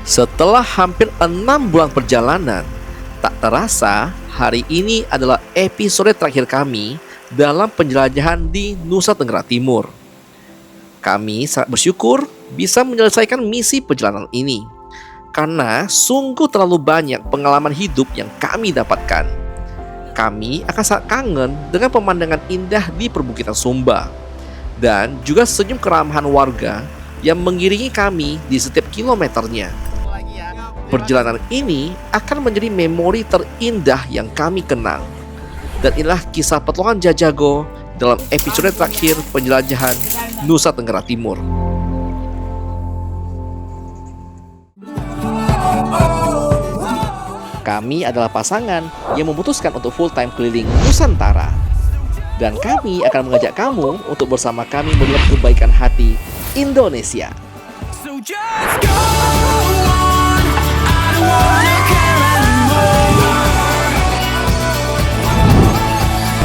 Setelah hampir 6 bulan perjalanan, tak terasa hari ini adalah episode terakhir kami dalam penjelajahan di Nusa Tenggara Timur. Kami sangat bersyukur bisa menyelesaikan misi perjalanan ini, karena sungguh terlalu banyak pengalaman hidup yang kami dapatkan. Kami akan sangat kangen dengan pemandangan indah di perbukitan Sumba, dan juga senyum keramahan warga yang mengiringi kami di setiap kilometernya. Perjalanan ini akan menjadi memori terindah yang kami kenang. Dan inilah kisah petualangan Jajago dalam episode terakhir penjelajahan Nusa Tenggara Timur. Kami adalah pasangan yang memutuskan untuk full time keliling Nusantara. Dan kami akan mengajak kamu untuk bersama kami melihat kebaikan hati Indonesia. So just go on, I don't wanna care anymore.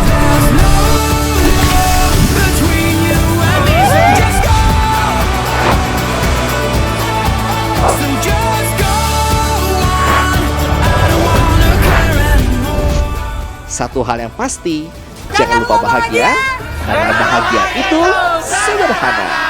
There's no love between you and me, so just go. So just go on, I don't wanna care anymore. Satu hal yang pasti, jangan lupa bahagia, karena bahagia itu sederhana.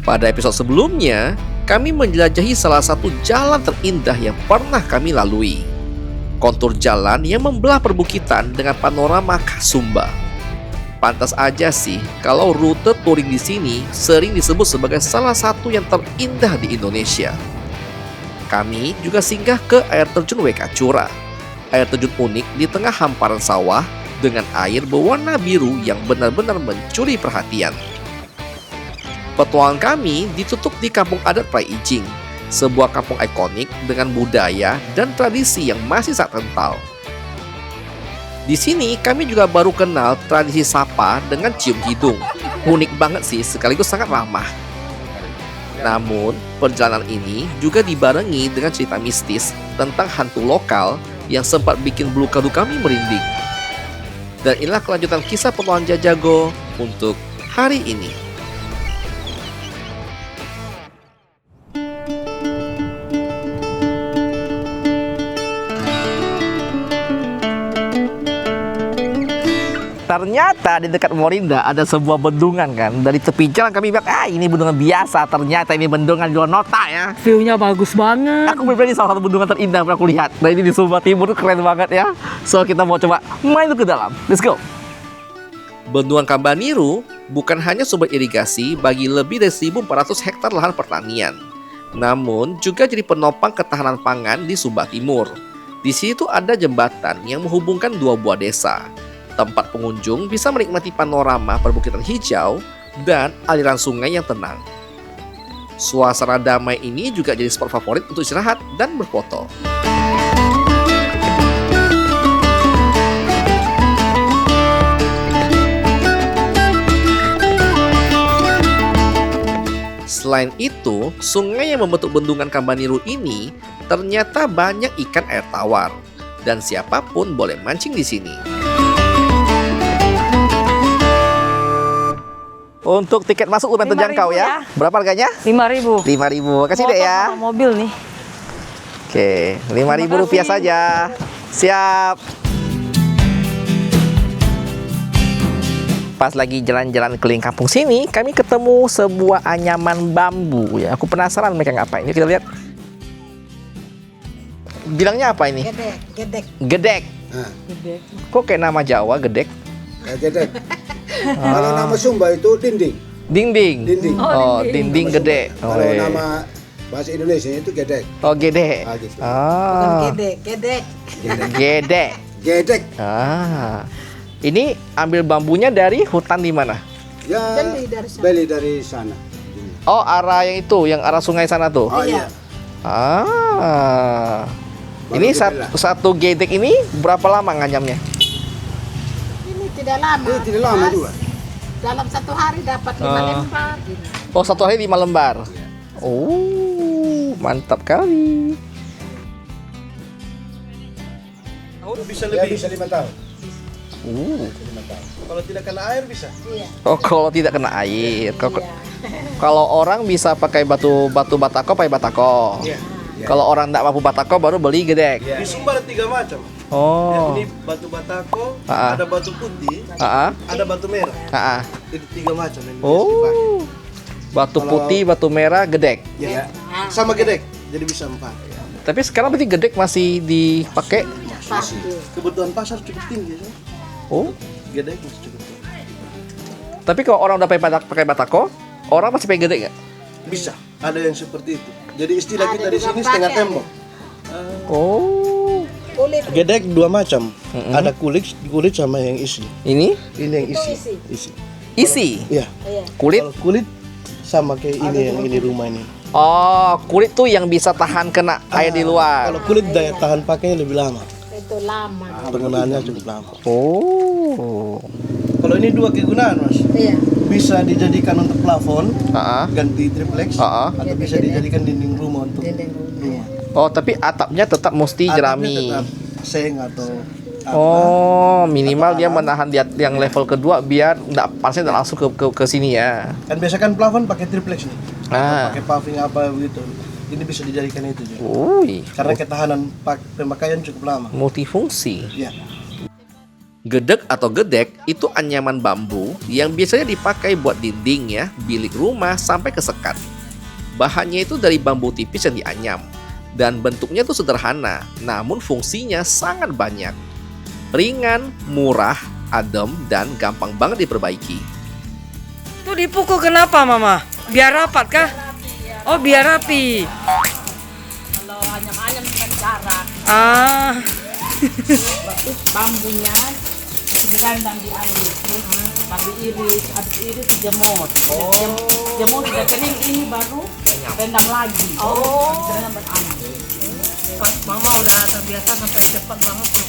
Pada episode sebelumnya, kami menjelajahi salah satu jalan terindah yang pernah kami lalui. Kontur jalan yang membelah perbukitan dengan panorama khas Sumba. Pantas aja sih kalau rute touring di sini sering disebut sebagai salah satu yang terindah di Indonesia. Kami juga singgah ke air terjun WK Cura. Air terjun unik di tengah hamparan sawah dengan air berwarna biru yang benar-benar mencuri perhatian. Petualangan kami ditutup di Kampung Adat Prai Ijing, sebuah kampung ikonik dengan budaya dan tradisi yang masih sangat kental. Di sini kami juga baru kenal tradisi sapa dengan cium hidung. Unik banget sih, sekaligus sangat ramah. Namun, perjalanan ini juga dibarengi dengan cerita mistis tentang hantu lokal yang sempat bikin bulu kadu kami merinding. Dan inilah kelanjutan kisah petualangan Jajago untuk hari ini. Ternyata di dekat Morinda ada sebuah bendungan kan. Dari tepi jalan kami bilang, ini bendungan biasa. Ternyata ini bendungan Yonota ya. View-nya bagus banget. Aku pribadi salah satu bendungan terindah yang pernah aku lihat. Nah ini di Sumba Timur, keren banget ya. So kita mau coba main ke dalam. Let's go. Bendungan Kambaniru bukan hanya sumber irigasi bagi lebih dari 1.400 hektar lahan pertanian, namun juga jadi penopang ketahanan pangan di Sumba Timur. Di situ ada jembatan yang menghubungkan dua buah desa. Tempat pengunjung bisa menikmati panorama perbukitan hijau dan aliran sungai yang tenang. Suasana damai ini juga jadi spot favorit untuk istirahat dan berfoto. Selain itu, sungai yang membentuk bendungan Kambaniru ini ternyata banyak ikan air tawar, dan siapapun boleh mancing di sini. Untuk tiket masuk lumayan terjangkau 5.000 ya. Berapa harganya? 5.000. 5.000. Kasih deh ya. Motor sama mobil nih. Oke, 5.000 rupiah saja. Siap. Pas lagi jalan-jalan keliling kampung sini, kami ketemu sebuah anyaman bambu ya. Aku penasaran mereka ngapain. Yuk kita lihat. Bilangnya apa ini? Gedek. Gedek. Gede. Kok kayak nama Jawa, gedek? Gedek. Kalau nama Sumba itu dinding. Dinding. Dinding. Oh, dinding Nama gede. Sumba. Kalau nama bahasa Indonesia itu gedek. Oh, gedek. Ah, gitu. Bukan Ah. gedek. Gedek. Gedek. Ah. Ini ambil bambunya dari hutan di mana? Ya beli dari sana. Oh, arah yang itu, yang arah sungai sana tuh. Oh iya. Ah. Baru Ini dibelah. satu gedek ini berapa lama nganyamnya? Ini tidak lama. Ini tidak lama juga. Dalam satu hari dapat 5 lembar. Gini. Oh, satu hari 5 lembar. Oh, mantap kali. Ya bisa 5 tahun. Kalau tidak kena air bisa. Oh, kalau tidak kena air. Kalau orang bisa pakai batu batako, pakai batako. Iya. Kalau orang tidak mampu batako baru beli gedek. Di Sumba ada 3 macam. Oh. Ini batu batako, Ah. ada batu putih, Ah, ada batu merah. ah. Itu 3 macam yang biasa dipakai. Oh. Batu putih, batu merah, gedek. Ya. Sama gedek, jadi bisa 4. Tapi sekarang berarti gedek masih dipakai. Masih. Kebutuhan pasar cukup tinggi. Ya. Oh. Gedek masih cukup tinggi. Tapi kalau orang udah pakai batako, orang masih pakai gedek nggak? Bisa. Ada yang seperti itu. Jadi istilah kita di sini setengah tembok. Oh. Kulit Gedek 2 macam. Ada kulit sama yang isi. Ini Ini yang isi. Isi. isi Iya. kulit. Kalau kulit sama kayak ini yang ini rumah ini. Oh, kulit tuh yang bisa tahan kena air di luar. Kalau kulit daya tahan pakainya lebih lama. itu lama. Penggunaannya cukup lama. Oh. Kalau ini 2 kegunaan, Mas. Iya. Bisa dijadikan untuk plafon, Ah. ganti triplex, Ah. atau bisa dijadikan dinding rumah untuk rumah. Oh, tapi atapnya tetap mesti Atapnya jerami. tetap seng atau apa. Oh, minimal dia menahan di yang level kedua biar enggak panasnya enggak langsung ke sini ya. Kan biasa kan plafon pakai triplex nih. Ah. Atau pakai paving apa begitu. Ini bisa dijadikan itu juga. Wih, Karena ketahanan pemakaian cukup lama. multifungsi. Ya. Gedek atau gedek itu anyaman bambu yang biasanya dipakai buat dinding ya, bilik rumah sampai ke sekat. Bahannya itu dari bambu tipis yang dianyam dan bentuknya tuh sederhana, namun fungsinya sangat banyak. Ringan, murah, adem, dan gampang banget diperbaiki. Tuh dipukul kenapa, Mama? Biar rapat kah? Oh, biar rapi. Kalau anyam-anyam kan jarak, Ah, bambunya direndam di air, terus baru iris, habis iris dijemur. Jemur udah kering ini baru rendam lagi. Rendam berambil. Mama udah terbiasa sampai cepat banget tuh.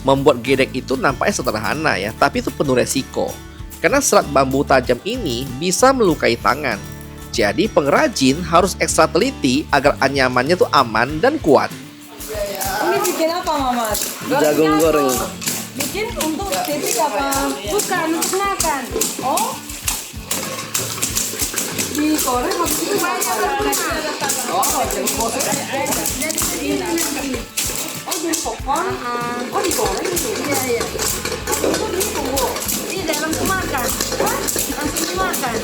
Membuat gedek itu nampaknya sederhana ya, tapi itu penuh resiko. Karena serat bambu tajam ini bisa melukai tangan. Jadi pengrajin harus ekstra teliti agar anyamannya tuh aman dan kuat. ini bikin apa, Mama? Jagung goreng. Bikin untuk titik apa? Bukan untuk makan. Oh, digoreng habis itu Oh, jadi popcorn. Oh, digoreng gitu. Iya. Habis itu ditunggu. Tidak langsung makan. Langsung dimakan.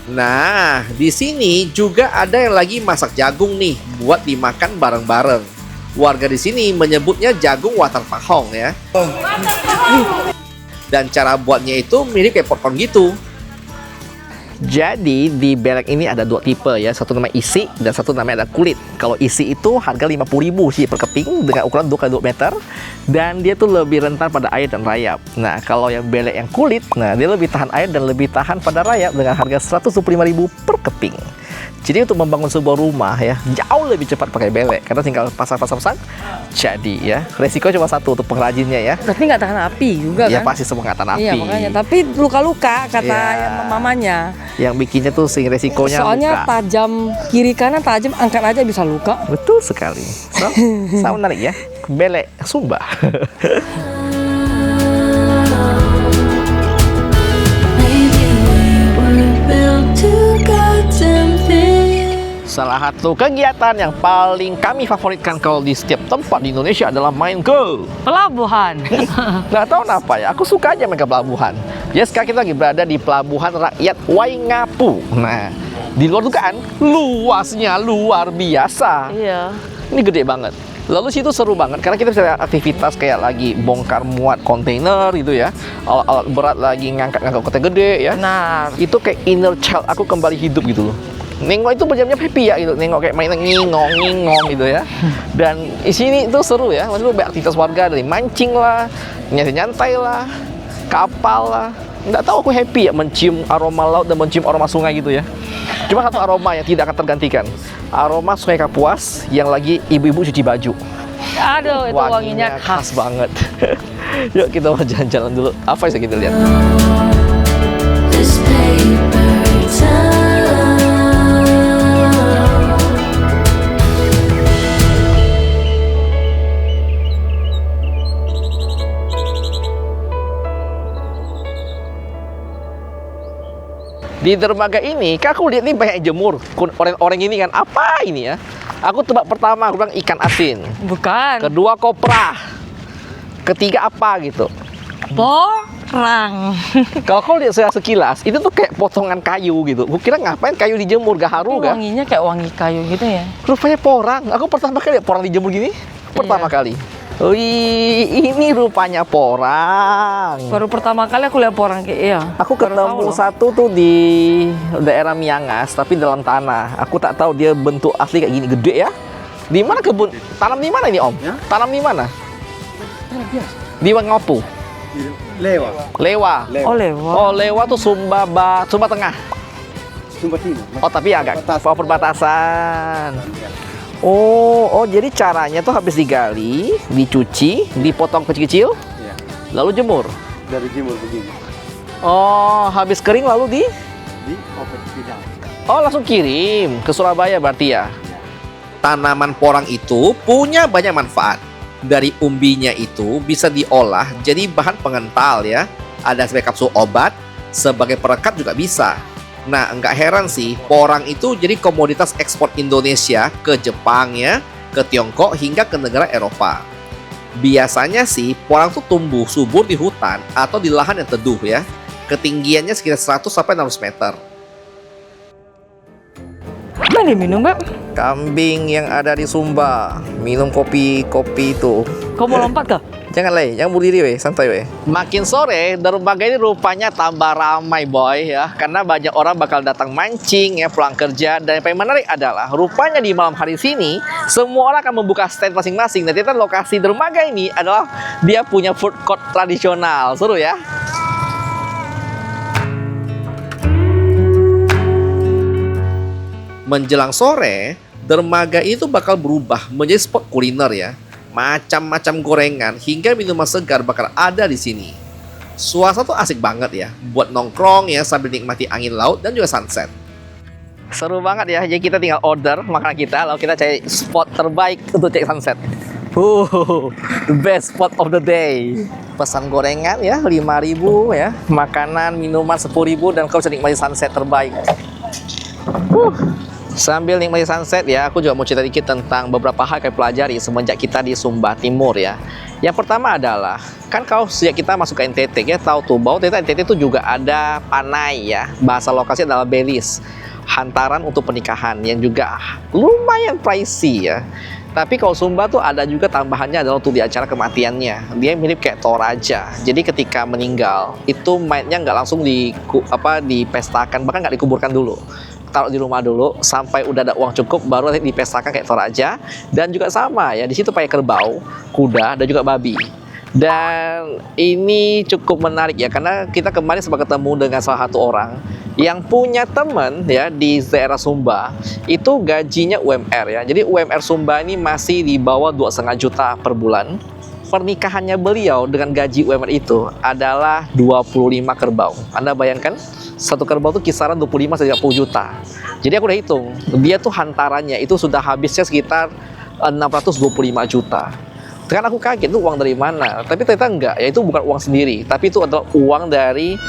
Nah, di sini juga ada yang lagi masak jagung nih buat dimakan bareng-bareng. Warga di sini menyebutnya jagung watar pahong ya. Dan cara buatnya itu mirip kayak popcorn gitu. Jadi di belek ini ada 2 tipe ya, satu namanya isi dan satu namanya ada kulit. Kalau isi itu harga 50.000 sih per keping dengan ukuran 2x2 meter dan dia tuh lebih rentan pada air dan rayap. Nah, kalau yang belek yang kulit, nah dia lebih tahan air dan lebih tahan pada rayap dengan harga 125.000 per keping. Jadi untuk membangun sebuah rumah ya jauh lebih cepat pakai belek karena tinggal pasang-pasang. Jadi ya resiko cuma satu untuk pengrajinnya ya. berarti nggak tahan api juga Ya kan? pasti semua nggak tahan api. Iya, makanya. Tapi luka-luka kata Iya. mamanya. Yang bikinnya tuh sing resikonya Soalnya luka. tajam kiri kanan tajam, angkat aja bisa luka. Betul sekali. So, sama menarik ya. Belek Sumba. Salah satu kegiatan yang paling kami favoritkan kalau di setiap tempat di Indonesia adalah main ke Pelabuhan. nggak tahu kenapa ya, aku suka aja main ke pelabuhan. Ya sekarang kita lagi berada di Pelabuhan Rakyat Waingapu. Nah, di luar dugaan, luasnya luar biasa. Iya. Ini gede banget. Lalu situ seru banget karena kita bisa lihat aktivitas kayak lagi bongkar muat kontainer gitu ya. Alat-alat berat lagi ngangkat-ngangkat kontainer gede ya. Nah, Itu kayak inner child aku kembali hidup gitu loh. Nengok itu berjam-jam happy ya gitu. Nengok kayak mainan ngingong gitu ya. Dan di sini itu seru ya. Maksudnya banyak aktivitas warga dari mancing lah, nyantai-nyantai lah, kapal lah. Nggak tahu aku happy ya mencium aroma laut dan mencium aroma sungai gitu ya. Cuma satu aroma yang tidak akan tergantikan. Aroma Sungai Kapuas yang lagi ibu-ibu cuci baju. aduh itu wanginya khas. banget. Yuk kita mau jalan-jalan dulu. Apa yang kita lihat? This paper towel. Di dermaga ini, kan aku lihat nih banyak yang jemur. Orang-orang ini kan, apa ini ya? Aku tebak pertama, aku bilang ikan asin. Bukan. Kedua, kopra. Ketiga apa gitu. Porang. Kalau kau lihat saya sekilas, itu tuh kayak potongan kayu gitu. Aku kira ngapain kayu dijemur, gak haru kan? Wanginya kayak wangi kayu gitu ya. Rupanya porang. Aku pertama kali lihat porang dijemur gini. Pertama kali. Wih, ini rupanya porang. Baru pertama kali aku lihat porang kayak iya. Aku Baru tahu ketemu loh. satu tuh di daerah Miangas, tapi dalam tanah. Aku tak tahu dia bentuk asli kayak gini, gede ya. Di mana kebun? Tanam di mana ini Om? Tanam di mana? Di Wangopu. Lewa. Lewa. Oh lewat. Oh, Lewa tuh Sumba Tengah. Sumba Timur. Oh, tapi agak Perbatasan. perbatasan. Oh, jadi caranya tuh habis digali, dicuci, dipotong kecil-kecil, Iya. lalu jemur. Dari timur begini. Oh, habis kering lalu Di open bidang. Oh, langsung kirim ke Surabaya berarti ya? Tanaman porang itu punya banyak manfaat. Dari umbinya itu bisa diolah jadi bahan pengental ya. Ada sebagai kapsul obat, sebagai perekat juga bisa. Nah, enggak heran sih, porang itu jadi komoditas ekspor Indonesia ke Jepang ya, ke Tiongkok hingga ke negara Eropa. Biasanya sih, porang tuh tumbuh subur di hutan atau di lahan yang teduh ya. Ketinggiannya sekitar 100 sampai 600 meter. Apa nih minum, Beb? Kambing yang ada di Sumba minum kopi itu. Kau mau lompat kah? Jangan jangan berdiri weh, santai weh. Makin sore, dermaga ini rupanya tambah ramai boy ya, karena banyak orang bakal datang mancing ya, pulang kerja. Dan yang paling menarik adalah rupanya di malam hari sini semua orang akan membuka stand masing-masing. Dan ternyata lokasi dermaga ini adalah dia punya food court tradisional. Seru ya. Menjelang sore, dermaga itu bakal berubah menjadi spot kuliner ya. Macam-macam gorengan hingga minuman segar bakal ada di sini. Suasana tuh asik banget ya, buat nongkrong ya sambil nikmati angin laut dan juga sunset. Seru banget ya, jadi kita tinggal order makanan kita, lalu kita cari spot terbaik untuk cek sunset. The best spot of the day. Pesan gorengan ya, 5.000 ya, makanan, minuman 10.000 dan kau bisa nikmati sunset terbaik. Sambil nikmati sunset ya, aku juga mau cerita dikit tentang beberapa hal yang pelajari semenjak kita di Sumba Timur ya. Yang pertama adalah, kan kalau sejak kita masuk ke NTT, kita tahu tuh bahwa ternyata NTT itu juga ada panai ya. Bahasa lokasi adalah belis, hantaran untuk pernikahan yang juga lumayan pricey ya. Tapi kalau Sumba tuh ada juga tambahannya adalah untuk di acara kematiannya. Dia mirip kayak Toraja. Jadi ketika meninggal, itu mayatnya nggak langsung dipestakan, bahkan nggak dikuburkan dulu. Taruh di rumah dulu sampai udah ada uang cukup baru nanti dipestakan kayak Toraja. Dan juga sama ya, di situ pakai kerbau, kuda dan juga babi. Dan ini cukup menarik ya, karena kita kemarin sempat ketemu dengan salah satu orang yang punya teman ya di daerah Sumba. Itu gajinya UMR ya. Jadi UMR Sumba ini masih di bawah 2,5 juta per bulan. Pernikahannya beliau dengan gaji UMR itu adalah 25 kerbau. Anda bayangkan, satu kerbau itu kisaran 25 sampai 30 juta. Jadi aku udah hitung, dia tuh hantarannya itu sudah habisnya sekitar 625 juta. Kan aku kaget, itu uang dari mana? Tapi ternyata enggak, ya itu bukan uang sendiri, tapi itu adalah uang dari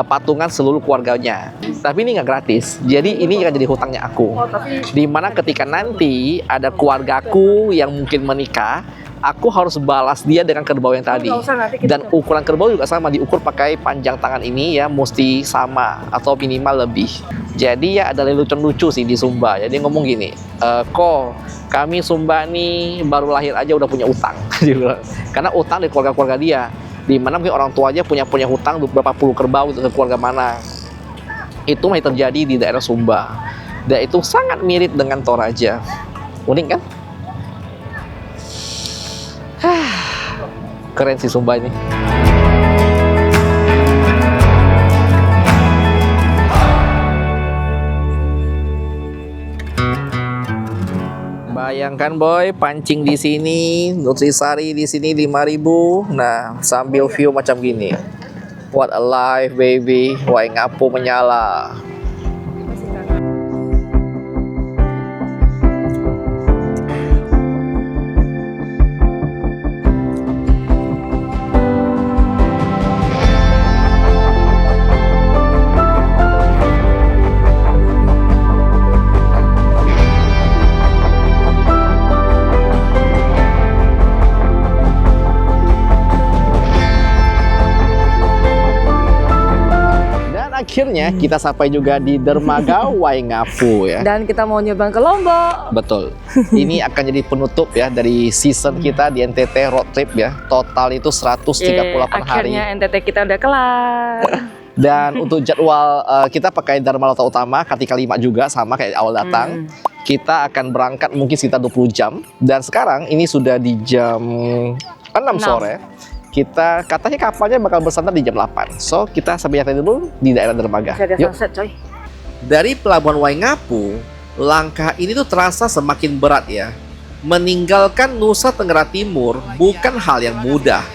patungan seluruh keluarganya. Tapi ini nggak gratis, jadi ini akan jadi hutangnya aku. Dimana ketika nanti ada keluargaku yang mungkin menikah, aku harus balas dia dengan kerbau yang tadi. Dan ukuran kerbau juga sama, diukur pakai panjang tangan ini ya, mesti sama atau minimal lebih. Jadi ya ada lucu-lucu sih di Sumba. Jadi ngomong gini, kok kami Sumba nih baru lahir aja udah punya utang. Karena utang dari keluarga-keluarga dia. Dimana mungkin orang tua aja punya hutang berapa puluh kerbau untuk keluarga mana. Itu masih terjadi di daerah Sumba. Dan itu sangat mirip dengan Toraja. Unik kan? Keren sih Sumba ini. Bayangkan boy, pancing di sini, nutrisari di sini 5.000. Nah, sambil view macam gini. What a life baby, wah ngapu menyala. akhirnya kita sampai juga di Dermaga Waingapu ya. Dan kita mau nyebrang ke Lombok. Betul. Ini akan jadi penutup ya dari season kita di NTT road trip ya. Total itu 138 hari. Akhirnya NTT kita udah kelar. Dan untuk jadwal kita pakai Dharma Lautan Utama Kartika 5 juga sama kayak awal datang. Kita akan berangkat mungkin sekitar 20 jam. Dan sekarang ini sudah di jam 6 sore. Kita katanya kapalnya bakal bersandar di jam 8. So kita sampai dulu di daerah Dermaga. Ada Yuk. sunset coy. Dari Pelabuhan Waingapu, langkah ini tuh terasa semakin berat ya. Meninggalkan Nusa Tenggara Timur bukan hal yang mudah.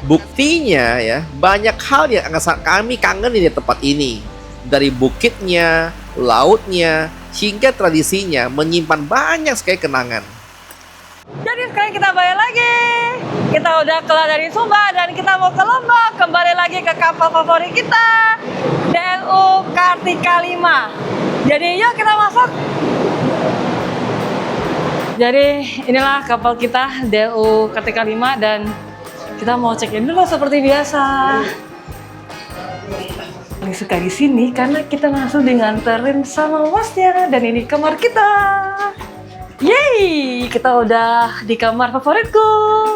Buktinya ya, banyak hal yang kami kangenin di tempat ini. Dari bukitnya, lautnya, hingga tradisinya menyimpan banyak sekali kenangan. Jadi sekarang kita balik lagi. Kita udah keluar dari Sumba dan kita mau ke Lombok. Kembali lagi ke kapal favorit kita, DLU Kartika 5. Jadi yuk kita masuk. Jadi inilah kapal kita DLU Kartika 5 dan kita mau check-in dulu seperti biasa. Paling suka di sini karena kita langsung dianterin sama wasnya dan ini kamar kita. Yeay, kita udah di kamar favoritku.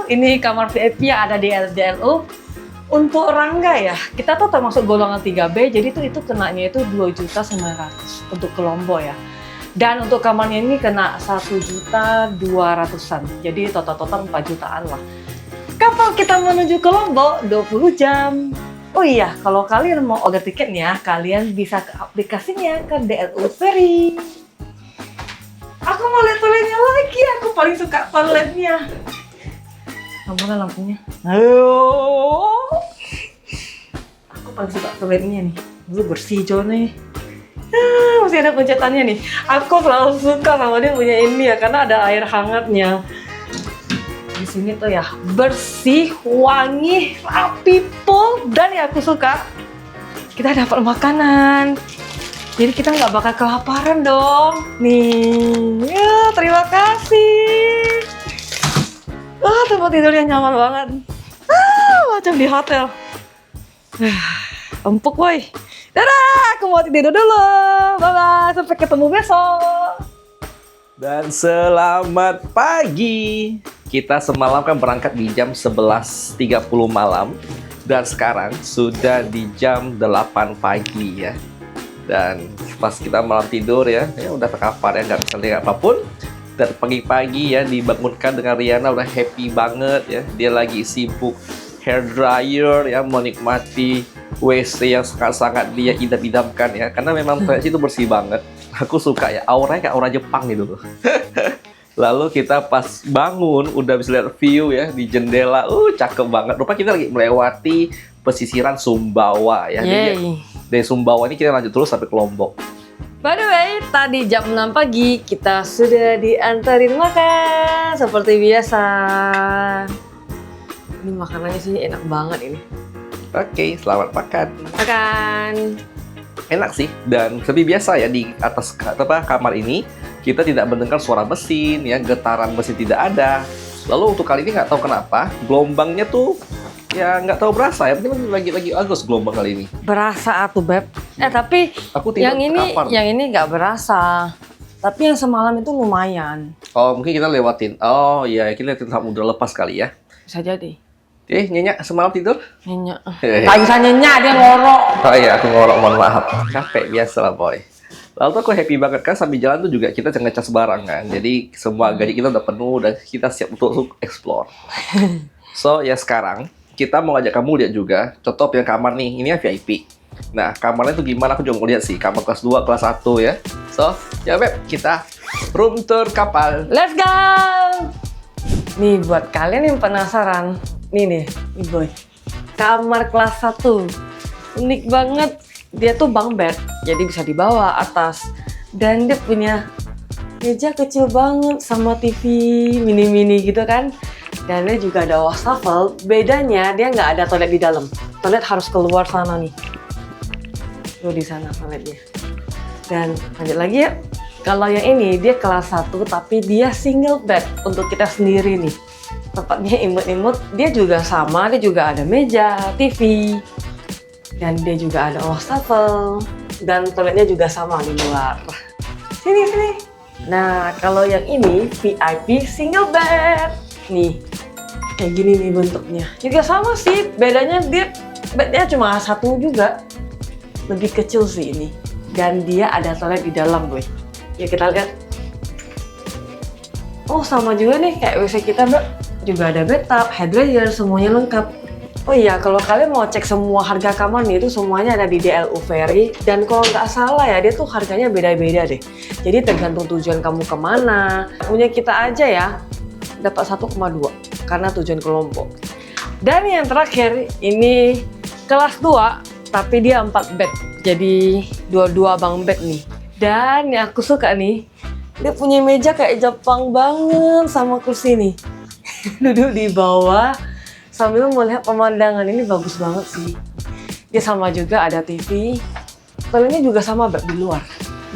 Ini kamar VIP yang ada di DLU. Untuk Rangga ya, kita tuh termasuk golongan 3B, jadi tuh itu kenanya itu 2.900.000 untuk ke Lombok ya. Dan untuk kamarnya ini kena 1.200.000-an, jadi total 4 jutaan lah. Kapal kita menuju ke Lombok 20 jam. Oh iya, kalau kalian mau order tiketnya, kalian bisa ke aplikasinya ke DLU Ferry. Aku mau lihat toiletnya lagi, aku paling suka toiletnya. Mana lampunya? Ayo. Aku paling suka toiletnya nih. Dulu bersih Jo nih. Masih ada pencetannya nih. Aku selalu suka sama dia punya ini ya, karena ada air hangatnya. Di sini tuh ya bersih, wangi, rapi, full, dan yang aku suka kita dapat makanan. Jadi kita nggak bakal kelaparan dong. Nih, ya terima kasih. Tempat tidurnya nyaman banget. Macam di hotel. Empuk boy. Dadah, aku mau tidur dulu. Bye-bye, sampai ketemu besok. Dan selamat pagi. Kita semalam kan berangkat di jam 11.30 malam. Dan sekarang sudah di jam 8 pagi ya. Dan pas kita malam tidur ya udah terkapar ya, nggak bisa lihat apapun. Dan pagi-pagi ya dibangunkan dengan Riana udah happy banget ya. Dia lagi sibuk hair dryer ya, menikmati WC yang sangat-sangat dia idam-idamkan ya. Karena memang toilet itu bersih banget. Aku suka ya, auranya kayak aura Jepang gitu loh. Lalu kita pas bangun udah bisa lihat view ya di jendela. Cakep banget. Rupanya kita lagi melewati pesisiran Sumbawa ya. Jadi, dari Sumbawa ini kita lanjut terus sampai ke Lombok. By the way, tadi jam 6 pagi kita sudah diantarin makan seperti biasa. Ini makanannya sih enak banget ini. Oke, selamat makan. Makan. Enak sih, dan seperti biasa ya di atas kamar ini kita tidak mendengar suara mesin ya, getaran mesin tidak ada. Lalu untuk kali ini nggak tahu kenapa gelombangnya tuh ya nggak tahu berasa ya, mungkin lagi bagus gelombang kali ini. Berasa atuh Beb. Tapi Aku tidak terkapar. yang ini nggak berasa. Tapi yang semalam itu lumayan. Oh mungkin kita lewatin. Oh iya, kita lewatin samudra lepas kali ya. Bisa jadi. Nyenyak semalam tidur? Nyenyak. Gak bisa nyenyak, dia ngorok. Oh iya, aku ngorok, mohon maaf. Capek biasa lah boy. Lalu tuh aku happy banget kan, sambil jalan tuh juga kita ngecas barang kan. Jadi semua gaji kita udah penuh dan kita siap untuk explore. So ya sekarang kita mau ajak kamu lihat juga contoh yang kamar nih. Ini ya VIP. Nah kamarnya tuh gimana, aku juga mau lihat sih. Kamar kelas 2, kelas 1 ya. So ya Beb, kita room tour kapal. Let's go! Nih buat kalian yang penasaran, nih boy. Kamar kelas 1. Unik banget. Dia tuh bunk bed, jadi bisa dibawa atas. Dan dia punya meja kecil banget sama TV mini-mini gitu kan. Dan dia juga ada wastafel. Bedanya dia nggak ada toilet di dalam. Toilet harus keluar sana nih. Tuh di sana toiletnya. Dan lanjut lagi ya. Kalau yang ini dia kelas 1 tapi dia single bed untuk kita sendiri nih. Tempatnya imut-imut, dia juga sama, dia juga ada meja, TV. Dan dia juga ada wastafel. Dan toiletnya juga sama di luar. Sini, sini. Nah, kalau yang ini VIP single bed. Nih, kayak gini nih bentuknya. Juga sama sih, bedanya dia bednya cuma satu juga. Lebih kecil sih ini. Dan dia ada toilet di dalam, boy. Yuk kita lihat. Oh, sama juga nih kayak WC kita, Mbak. Juga ada bathtub, head dryer, semuanya lengkap. Oh iya, kalau kalian mau cek semua harga kamar nih, itu semuanya ada di DLU Ferry. Dan kalau nggak salah ya, dia tuh harganya beda-beda deh. Jadi tergantung tujuan kamu kemana. Punya kita aja ya, dapat 1,2 karena tujuan ke Lombok. Dan yang terakhir, ini kelas 2, tapi dia 4 bed. Jadi dua-dua bang bed nih. Dan yang aku suka nih, dia punya meja kayak Jepang banget sama kursi nih. Duduk di bawah sambil melihat pemandangan, ini bagus banget sih. Dia sama juga ada TV. Toiletnya juga sama bak di luar.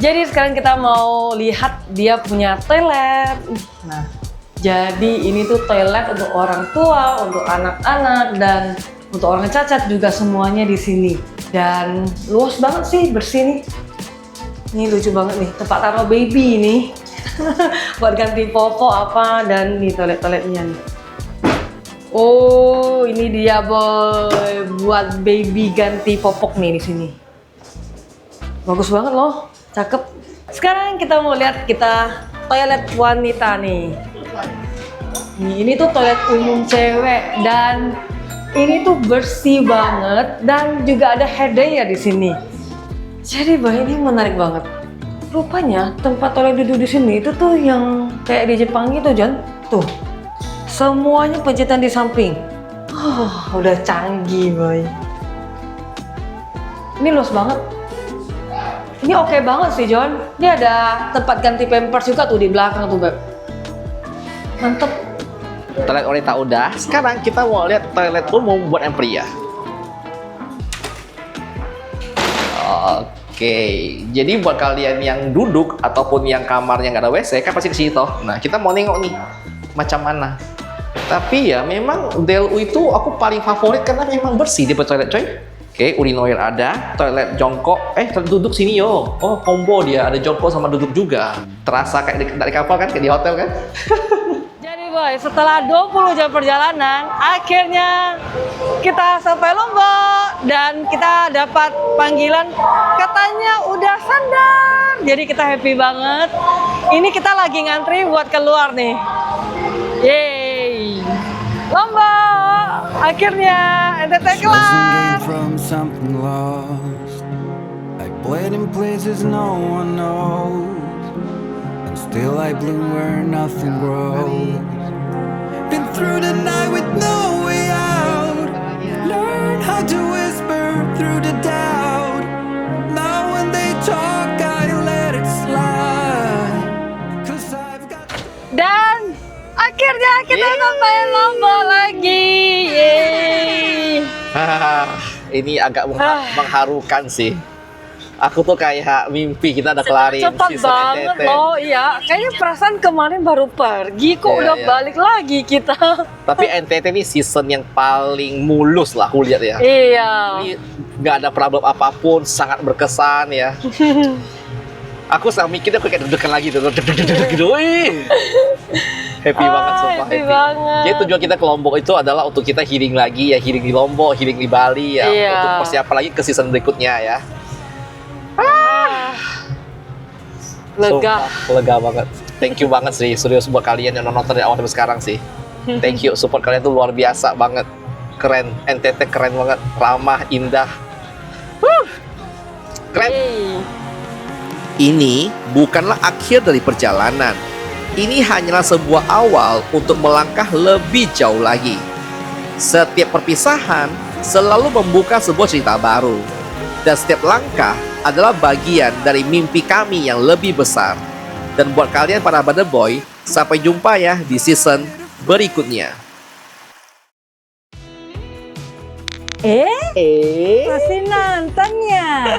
Jadi sekarang kita mau lihat dia punya toilet. Nah, jadi ini tuh toilet untuk orang tua, untuk anak-anak, dan untuk orang cacat juga semuanya di sini. Dan luas banget sih, bersih nih. Ini lucu banget nih, tempat taruh baby nih. Buat ganti popok apa, dan nih toilet-toiletnya nih. Oh, ini dia boy, buat baby ganti popok nih di sini. Bagus banget loh, cakep. Sekarang kita mau lihat toilet wanita nih. Ini tuh toilet umum cewek dan ini tuh bersih banget dan juga ada head dryer di sini. Jadi boy, ini menarik banget. Rupanya tempat toilet duduk di sini itu tuh yang kayak di Jepang gitu, John. Tuh. Semuanya pencetan di samping. Oh, udah canggih, boy. Ini luas banget. Ini oke banget sih, John. Ini ada tempat ganti pampers juga tuh di belakang tuh, Beb. Mantep. Toilet wanita udah. Sekarang kita mau lihat toilet umum buat yang pria. Oke, jadi buat kalian yang duduk ataupun yang kamarnya nggak ada WC kan pasti ke sini toh. Nah, kita mau nengok nih macam mana. Tapi ya memang DLU itu aku paling favorit karena memang bersih dia toilet, coy. Oke, urinoir ada, toilet jongkok, toilet duduk sini yo. Oh, combo dia, ada jongkok sama duduk juga. Terasa kayak di kapal kan, kayak di hotel kan? Jadi boy, setelah 20 jam perjalanan, akhirnya kita sampai Lombok dan kita dapat panggilan katanya udah sandar. Jadi kita happy banget. Ini kita lagi ngantri buat keluar nih. Yeay, Lombok, akhirnya NTT Chasing kelar. game from something lost. I played in places no one knows. And still I bloom where nothing grows. Been through the night with no way out. Learn how to whisper through the doubt. Now when they talk I let it slide. 'Cause I've got Dan akhirnya kita sampai Lombok lagi. Yeay. Ini agak mengharukan sih. Aku tuh kayak mimpi kita udah kelarin Cepat season banget NTT. loh, iya. Kayaknya perasaan kemarin baru pergi, kok Iya, udah iya. balik lagi kita. Tapi NTT ini season yang paling mulus lah aku lihat ya. Iya. Ini nggak ada problem apapun, sangat berkesan ya. Aku sama mikirnya aku kayak deg-degan lagi tuh, deg-deg gitu. Wih. Happy banget, sumpah happy banget. Jadi tujuan kita ke Lombok itu adalah untuk kita healing lagi ya, healing di Lombok, healing di Bali ya, Iya. untuk persiapan lagi ke season berikutnya ya. Lega. Sumpah, lega banget. Thank you banget sih, serius buat kalian yang nonton dari awal sampai sekarang sih. Thank you, support kalian tuh luar biasa banget. Keren, NTT keren banget, ramah, indah. Keren. Yeay. Ini bukanlah akhir dari perjalanan. Ini hanyalah sebuah awal untuk melangkah lebih jauh lagi. Setiap perpisahan selalu membuka sebuah cerita baru. Dan setiap langkah adalah bagian dari mimpi kami yang lebih besar. Dan buat kalian para Bada Boy, sampai jumpa ya di season berikutnya. Masih nonton ya?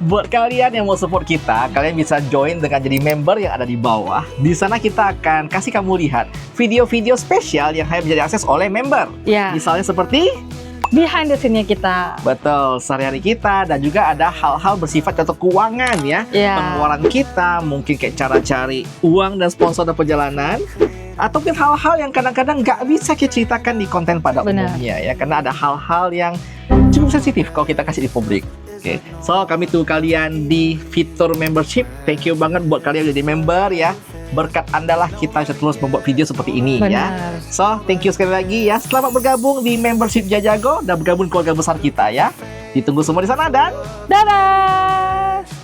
Buat kalian yang mau support kita, kalian bisa join dengan jadi member yang ada di bawah. Di sana kita akan kasih kamu lihat video-video spesial yang hanya bisa diakses oleh member. Ya. Misalnya seperti behind the scene-nya kita. Betul, sehari-hari kita dan juga ada hal-hal bersifat contoh keuangan ya. Iya. Pengeluaran kita, mungkin kayak cara cari uang dan sponsor dan perjalanan. Atau mungkin hal-hal yang kadang-kadang nggak bisa kita ceritakan di konten pada Benar. umumnya ya. Karena ada hal-hal yang cukup sensitif kalau kita kasih di publik. Oke, so kami tunggu kalian di fitur membership. Thank you banget buat kalian yang jadi member ya. Berkat Anda lah kita bisa terus membuat video seperti ini ya. Benar. So, thank you sekali lagi ya. Selamat bergabung di membership Jajago dan bergabung keluarga besar kita ya. Ditunggu semua di sana dan Dadah!